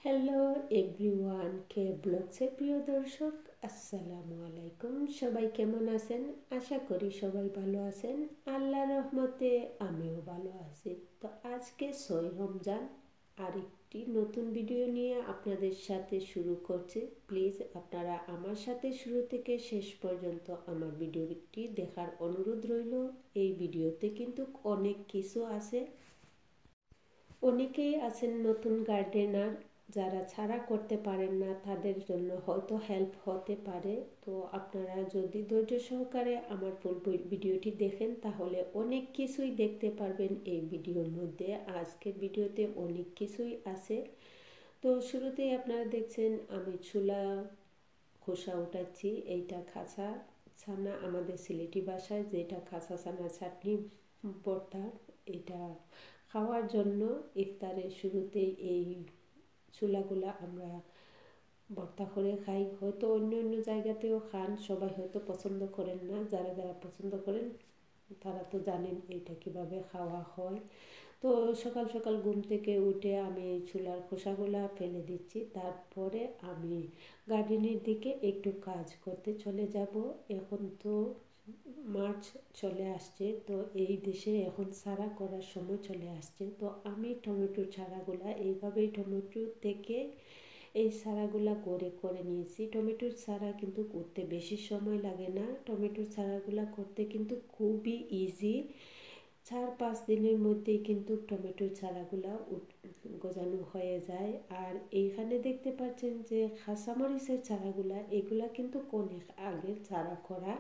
Hello everyone, কে ব্লগসের প্রিয় দর্শক, আসসালামু আলাইকুম। সবাই কেমন আছেন? আশা করি সবাই ভালো আছেন। আল্লাহর রহমতে আমিও ভালো আছি। তো আজকে 6 রমজান আরেকটি নতুন ভিডিও নিয়ে আপনাদের সাথে শুরু করছি। প্লিজ আপনারা আমার সাথে শুরু থেকে শেষ পর্যন্ত আমার ভিডিওটি দেখার অনুরোধ রইল। এই ভিডিওতে কিন্তু অনেক কিছু আছে। অনেকেই আছেন নতুন গার্ডেনার, যারা ছাড়া করতে পারেন না, তাদের জন্য হয়তো হেল্প হতে পারে। তো আপনারা যদি ধৈর্য সহকারে আমার ফুল ভিডিওটি দেখেন তাহলে অনেক কিছুই দেখতে পারবেন এই ভিডিওর মধ্যে। আজকের ভিডিওতে অনেক কিছুই আছে। তো শুরুতেই আপনারা দেখছেন আমি ছোলা খোসা উঠাচ্ছি। এইটা খাসা ছানা, আমাদের সিলেটি ভাষায় যেটা খাসা ছানা চাটনি ভর্তা, এটা খাওয়ার জন্য ইফতারের শুরুতেই এই ছোলাগুলা আমরা ভর্তা করে খাই। হয়তো অন্য অন্য জায়গাতেও খান, সবাই হয়তো পছন্দ করেন না। যারা যারা পছন্দ করেন তারা তো জানেন এটা কিভাবে খাওয়া হয়। তো সকাল সকাল ঘুম থেকে উঠে আমি এই ছোলার খোসাগুলা ফেলে দিচ্ছি। তারপরে আমি গার্ডেনের দিকে একটু কাজ করতে চলে যাব। এখন তো মার্চ চলে আসছে, তো এই দেশে এখন চারা করার সময় চলে আসছে। তো আমি টমেটোর চারাগুলা এইভাবেই টমেটো থেকে এই চারাগুলা করে নিয়েছি। টমেটোর চারা কিন্তু করতে বেশি সময় লাগে না। টমেটোর চারাগুলা করতে কিন্তু খুবই ইজি। 4-5 দিনের মধ্যেই কিন্তু টমেটোর চারাগুলা গজানো হয়ে যায়। আর এইখানে দেখতে পাচ্ছেন যে কাঁচামরিচের চারাগুলা, এগুলা কিন্তু অনেক আগের চারা করা,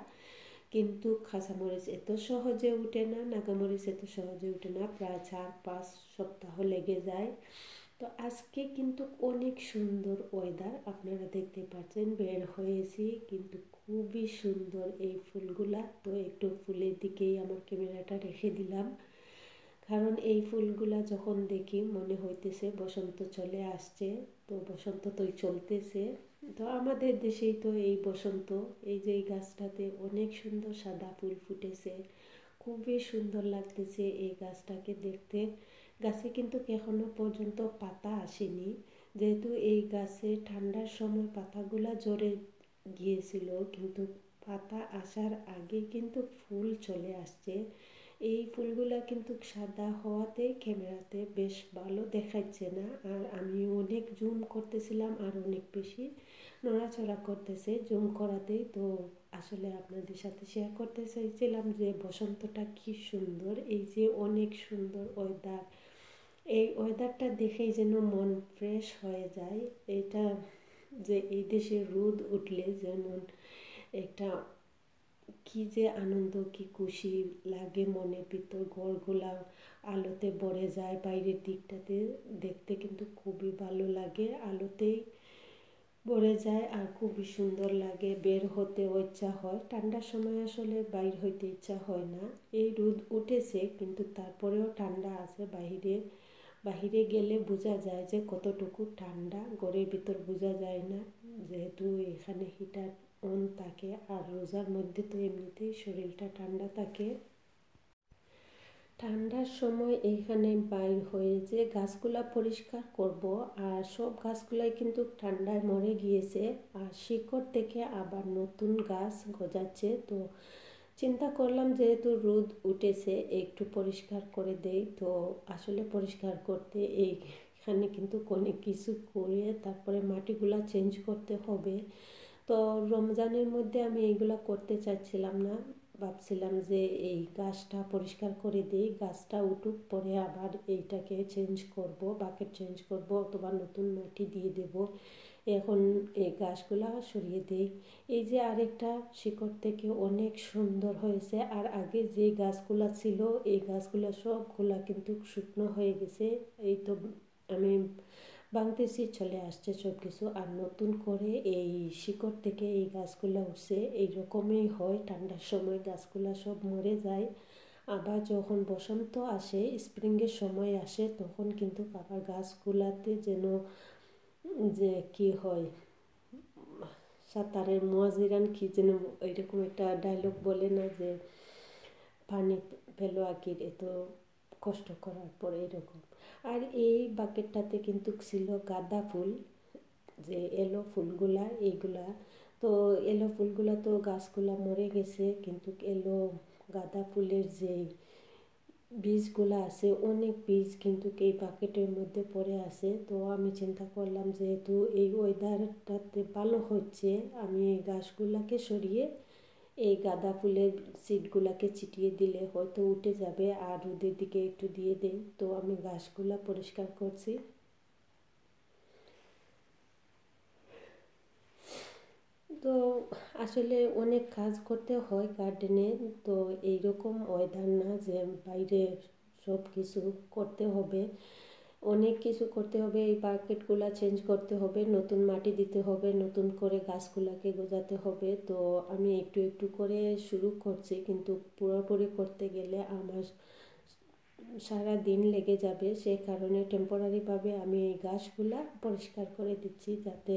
কিন্তু কাঁচামরিচ এত সহজে উঠে না, নাগামরিচ এত সহজে উঠে না, প্রায় 4-5 সপ্তাহ লেগে যায়। তো আজকে কিন্তু অনেক সুন্দর ওয়েদার, আপনারা দেখতে পাচ্ছেন বের হয়েছি, কিন্তু খুবই সুন্দর এই ফুলগুলা। তো একটু ফুলের দিকেই আমার ক্যামেরাটা রেখে দিলাম, কারণ এই ফুলগুলা যখন দেখি মনে হইতেছে বসন্ত চলে আসছে। তো বসন্ত তো চলতেছে, তো আমাদের দেশেই তো এই বসন্ত। এই যে এই গাছটাতে অনেক সুন্দর সাদা ফুল ফুটেছে, খুবই সুন্দর লাগতেছে এই গাছটাকে দেখতে। গাছে কিন্তু এখনো পর্যন্ত পাতা আসেনি, যেহেতু এই গাছে ঠান্ডার সময় পাতাগুলা ঝরে গিয়েছিল, কিন্তু পাতা আসার আগে কিন্তু ফুল চলে আসছে। এই ফুলগুলা কিন্তু সাদা হওয়াতে ক্যামেরাতে বেশ ভালো দেখাচ্ছে না। আর আমি অনেক জুম করতেছিলাম আর অনেক বেশি নড়াচড়া করতেছে জুম করাতেই। তো আসলে আপনাদের সাথে শেয়ার করতে চাইছিলাম যে বসন্তটা কি সুন্দর, এই যে অনেক সুন্দর ওয়েদার। এই ওয়েদারটা দেখেই যেন মন ফ্রেশ হয়ে যায়। এটা যে এই দেশে রোদ উঠলে যেমন একটা কি যে আনন্দ, কি খুশি লাগে মনের ভিতর, ঘরগুলা আলোতে ভরে যায়। বাইরের দিকটাতে দেখতে কিন্তু খুবই ভালো লাগে, আলোতেই ভরে যায় আর খুবই সুন্দর লাগে। বের হতে ইচ্ছা হয়, ঠান্ডার সময় আসলে বাইর হইতে ইচ্ছা হয় না। এই রোদ উঠেছে কিন্তু তারপরেও ঠান্ডা আছে। বাহিরে গেলে বোঝা যায় যে কতটুকু ঠান্ডা, ঘরের ভিতর বোঝা যায় না, যেহেতু এখানে হিটার অন থাকে। আর রোজার মধ্যে তো এমনিতেই শরীরটা ঠান্ডা থাকে। ঠান্ডার সময় এইখানে বাইর হয়ে যে গাছগুলা পরিষ্কার করব, আর সব গাছগুলাই কিন্তু ঠান্ডায় মরে গিয়েছে, আর শিকড় থেকে আবার নতুন গাছ গজাচ্ছে। তো চিন্তা করলাম যেহেতু রোদ উঠেছে একটু পরিষ্কার করে দেই। তো আসলে পরিষ্কার করতে এইখানে কিন্তু অনেক কিছু করে তারপরে মাটিগুলা চেঞ্জ করতে হবে। তো রমজানের মধ্যে আমি এইগুলা করতে চাচ্ছিলাম না, ভাবছিলাম যে এই গাছটা পরিষ্কার করে দিই, গাছটা উঠুক, পরে আবার এইটাকে চেঞ্জ করব, বাকেট চেঞ্জ করব অথবা নতুন মাটি দিয়ে দেব। এখন এই গাছগুলা সরিয়ে দিই। এই যে আরেকটা শিকড় থেকে অনেক সুন্দর হয়েছে। আর আগে যে গাছগুলা ছিল এই গাছগুলা সবগুলা কিন্তু শুকনো হয়ে গেছে। এই তো আমি ভাঙতেছি, চলে আসছে সব কিছু, আর নতুন করে এই শিকড় থেকে এই গাছগুলো উঠছে। এইরকমই হয়, ঠান্ডার সময় গাছগুলো সব মরে যায়। আবার যখন বসন্ত আসে, স্প্রিংয়ের সময় আসে, তখন কিন্তু আবার গাছগুলাতে যেন যে কি হয়, সাঁতারের মুয়াজিরান কি যেন এরকম একটা ডায়লগ বলে না, যে পানি পেলো আকির এত কষ্ট করার পরে, এরকম আর এই বাকেটটাতে কিন্তু ছিল গাঁদা ফুল, যে এলো ফুলগুলা এইগুলা। তো এলো ফুলগুলা তো গাছগুলা মরে গেছে, কিন্তু এলো গাঁদা ফুলের যে বীজগুলো আছে, অনেক বীজ কিন্তু এই বাকেটের মধ্যে পড়ে আছে। তো আমি চিন্তা করলাম যেহেতু এই ওয়েদারটাতে ভালো হচ্ছে, আমি এই গাছগুলাকে সরিয়ে এই গাঁদা ফুলের সিডগুলাকে ছিটিয়ে দিলে হয়তো উঠে যাবে, আর রোদের দিকে একটু দিয়ে দেই। তো আমি গাছগুলা পরিষ্কার করছি। তো আসলে অনেক কাজ করতে হয় গার্ডেনে। তো এইরকম ওয়েদার না যে বাইরে সব কিছু করতে হবে, অনেক কিছু করতে হবে। এই বাকেটগুলো চেঞ্জ করতে হবে, নতুন মাটি দিতে হবে, নতুন করে গাছগুলোকে গজাতে হবে। তো আমি একটু একটু করে শুরু করছি, কিন্তু পুরোপুরি করতে গেলে আমার সারা দিন লেগে যাবে। সেই কারণে টেম্পোরারিভাবে আমি এই গাছগুলা পরিষ্কার করে দিচ্ছি, যাতে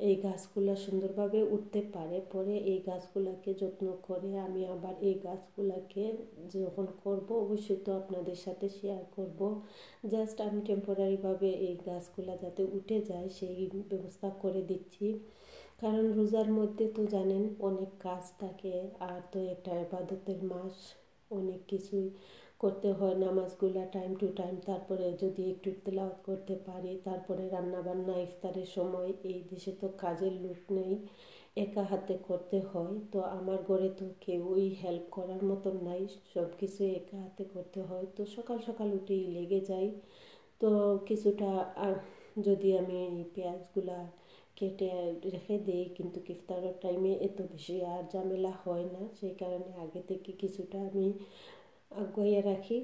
এই গাছগুলা সুন্দরভাবে উঠতে পারে। পরে এই গাছগুলাকে যত্ন করে আমি আবার এই গাছগুলাকে যখন করব অবশ্যই তো আপনাদের সাথে শেয়ার করব। জাস্ট আমি টেম্পোরারিভাবে এই গাছগুলা যাতে উঠে যায় সেই ব্যবস্থা করে দিচ্ছি। কারণ রোজার মধ্যে তো জানেন অনেক কাজ থাকে, আর তো একটা ইবাদতের মাস, অনেক কিছুই করতে হয়। নামাজগুলা টাইম টু টাইম, তারপরে যদি একটু তেলাওয়াত করতে পারি, তারপরে রান্নাবান্না, ইফতারের সময়। এই দেশে তো কাজের লোক নেই, একা হাতে করতে হয়। তো আমার ঘরে তো কেউই হেল্প করার মতন নাই, সব কিছু একা হাতে করতে হয়। তো সকাল সকাল উঠেই লেগে যাই। তো কিছুটা যদি আমি পেঁয়াজগুলা কেটে রেখে দিই, কিন্তু ইফতারের টাইমে এত বেশি আর ঝামেলা হয় না, সেই কারণে আগে থেকে কিছুটা আমি আগুয়ে রাখি।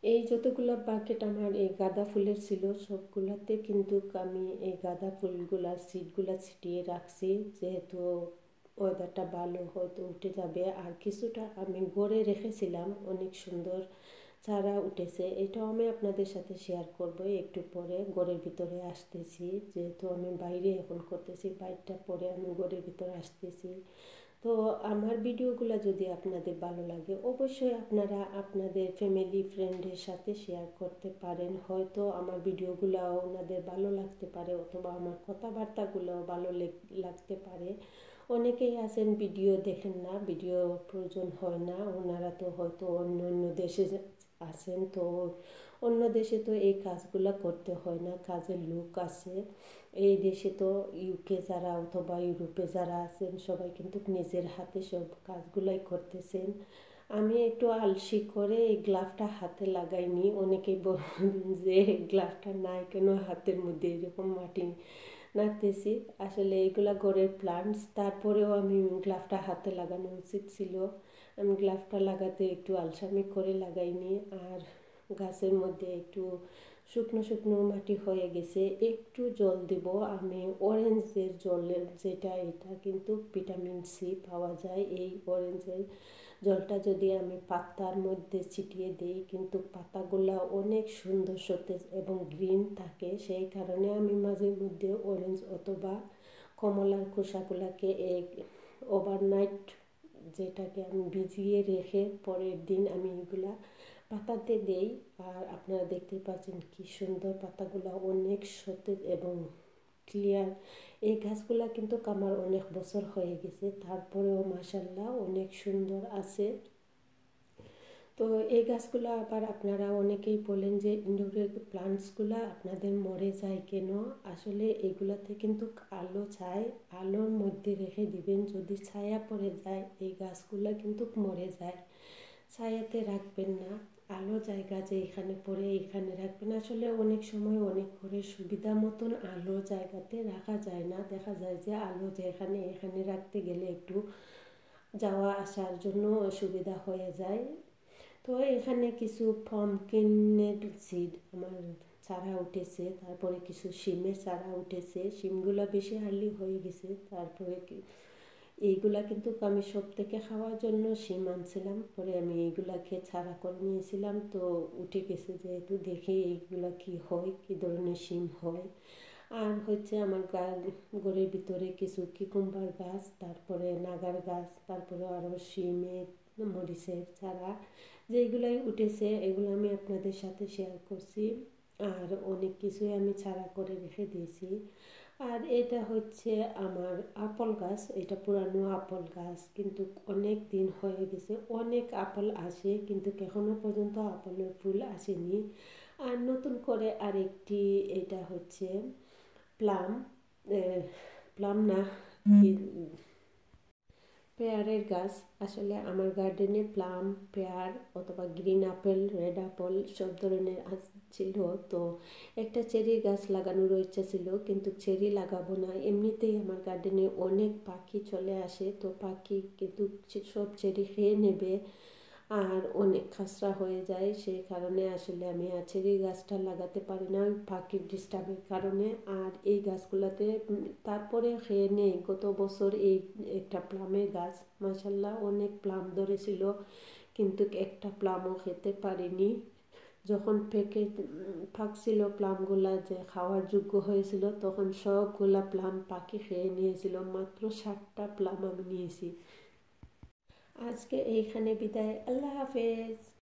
এই যতগুলো বাকেট আমার এই গাঁদা ফুলের ছিল, সবগুলাতে কিন্তু আমি এই গাঁদা ফুলগুলার সিডগুলা ছিটিয়ে রাখছি, যেহেতু ওয়েদারটা ভালো হয়তো উঠে যাবে। আর কিছুটা আমি গড়ে রেখেছিলাম, অনেক সুন্দর চারা উঠেছে, এটাও আমি আপনাদের সাথে শেয়ার করব একটু পরে। ঘরের ভিতরে আসতেছি, যেহেতু আমি বাইরে এখন করতেছি, বাইরটা পরে আমি ঘরের ভিতরে আসতেছি। তো আমার ভিডিওগুলো যদি আপনাদের ভালো লাগে অবশ্যই আপনারা আপনাদের ফ্যামিলি ফ্রেন্ডের সাথে শেয়ার করতে পারেন। হয়তো আমার ভিডিওগুলো ওনাদের ভালো লাগতে পারে, অথবা আমার কথাবার্তাগুলোও ভালো লাগতে পারে। অনেকেই আছেন ভিডিও দেখেন না, ভিডিও প্রয়োজন হয় না, ওনারা তো হয়তো অন্য অন্য দেশে আছেন। তো অন্য দেশে তো এই কাজগুলো করতে হয় না, কাজের লোক আছে। এই দেশে তো ইউকে যারা অথবা ইউরোপে যারা আছেন সবাই কিন্তু নিজের হাতে সব কাজগুলাই করতেছেন। আমি একটু আলসি করে এই গ্লাভটা হাতে লাগাইনি। অনেকেই বলেন যে গ্লাভটা নাই কেন হাতের মধ্যে, এরকম মাটি নাড়তেছি। আসলে এগুলা ঘরের প্লান্টস, তারপরেও আমি গ্লাভটা হাতে লাগানো উচিত ছিল। আমি গ্লাভটা লাগাতে একটু আলসামি করে লাগাইনি। আর গাছের মধ্যে একটু শুকনো শুকনো মাটি হয়ে গেছে, একটু জল দেব আমি। অরেঞ্জের জলের যেটা, এটা কিন্তু ভিটামিন সি পাওয়া যায়। এই অরেঞ্জের জলটা যদি আমি পাতার মধ্যে ছিটিয়ে দিই, কিন্তু পাতাগুলা অনেক সুন্দর সতেজ এবং গ্রিন থাকে। সেই কারণে আমি মাঝে মধ্যে অরেঞ্জ অথবা কমলার খোসাগুলাকে এই ওভারনাইট, যেটাকে আমি ভিজিয়ে রেখে পরের দিন আমি এগুলা পাতাতে দেই। আর আপনারা দেখতে পাচ্ছেন কি সুন্দর পাতাগুলো, অনেক সতেজ এবং ক্লিয়ার। এই গাছগুলা কিন্তু আমার অনেক বছর হয়ে গেছে, তারপরেও মাশাআল্লাহ অনেক সুন্দর আছে। তো এই গাছগুলো আবার আপনারা অনেকেই বলেন যে ইনডোর প্লান্টসগুলো আপনাদের মরে যায় কেন। আসলে এগুলাতে কিন্তু আলো চাই, আলোর মধ্যে রেখে দিবেন। যদি ছায়া পড়ে যায় এই গাছগুলো কিন্তু মরে যায়। ছায়াতে রাখবেন না, আলো জায়গা যে এখানে পড়ে এখানে রাখবেন। আসলে অনেক সময় অনেক ঘরের সুবিধা মতন আলো জায়গাতে রাখা যায় না, দেখা যায় যে আলো যেখানে এখানে রাখতে গেলে একটু যাওয়া আসার জন্য অসুবিধা হয়ে যায়। তো এখানে কিছু পামকিনের সিড আমার চারা উঠেছে, তারপরে কিছু শিমের চারা উঠেছে। শিমগুলো বেশি আর্লি হয়ে গেছে। তারপরে এইগুলা কিন্তু আমি সব থেকে খাওয়ার জন্য শিম আনছিলাম, পরে আমি এইগুলাকে ছাড়া করে নিয়েছিলাম। তো উঠে গেছে, যেহেতু দেখি এইগুলা কি হয়, কি ধরনের শিম হয়। আর হচ্ছে আমার ঘরের ভিতরে কিছু কিকুম্বার গাছ, তারপরে নাগার গাছ, তারপরে আরও শিমের মরিচের চারা, যেগুলাই উঠেছে এগুলো আমি আপনাদের সাথে শেয়ার করছি, আর অনেক কিছুই আমি ছাড়া করে রেখে দিয়েছি। আর এটা হচ্ছে আমার আপেল গাছ, এটা পুরানো আপেল গাছ, কিন্তু অনেক দিন হয়ে গেছে, অনেক আপেল আসে কিন্তু এখনো পর্যন্ত আপেলের ফুল আসেনি। আর নতুন করে আরেকটি, এটা হচ্ছে প্লাম, প্লাম না, পেয়ারের গাছ। আসলে আমার গার্ডেনে প্লাম, পেয়ার অথবা গ্রিন আপেল, রেড আপেল সব ধরনের ছিল। তো একটা চেরি গাছ লাগানোর ইচ্ছা ছিল, কিন্তু চেরি লাগাবো না, এমনিতেই আমার গার্ডেনে অনেক পাখি চলে আসে, তো পাখি কিন্তু সব চেরি খেয়ে নেবে আর অনেক খাসরা হয়ে যায়, সেই কারণে আসলে আমি চেরি গাছটা লাগাতে পারি না পাখির ডিস্টার্বের কারণে। আর এই গাছগুলোতে তারপরে খেয়ে নেই। গত বছর এই একটা প্লামের গাছ মাশাআল্লাহ অনেক প্লাম ধরেছিল, কিন্তু একটা প্লামও খেতে পারিনি। যখন পাকছিল প্লামগুলা, যে খাওয়ার যোগ্য হয়েছিল, তখন সবগুলা প্লাম পাখি খেয়ে নিয়েছিল, মাত্র 7টা প্লাম আমি নিয়েছি। আজকে এইখানে বিদায়, আল্লাহ হাফেজ।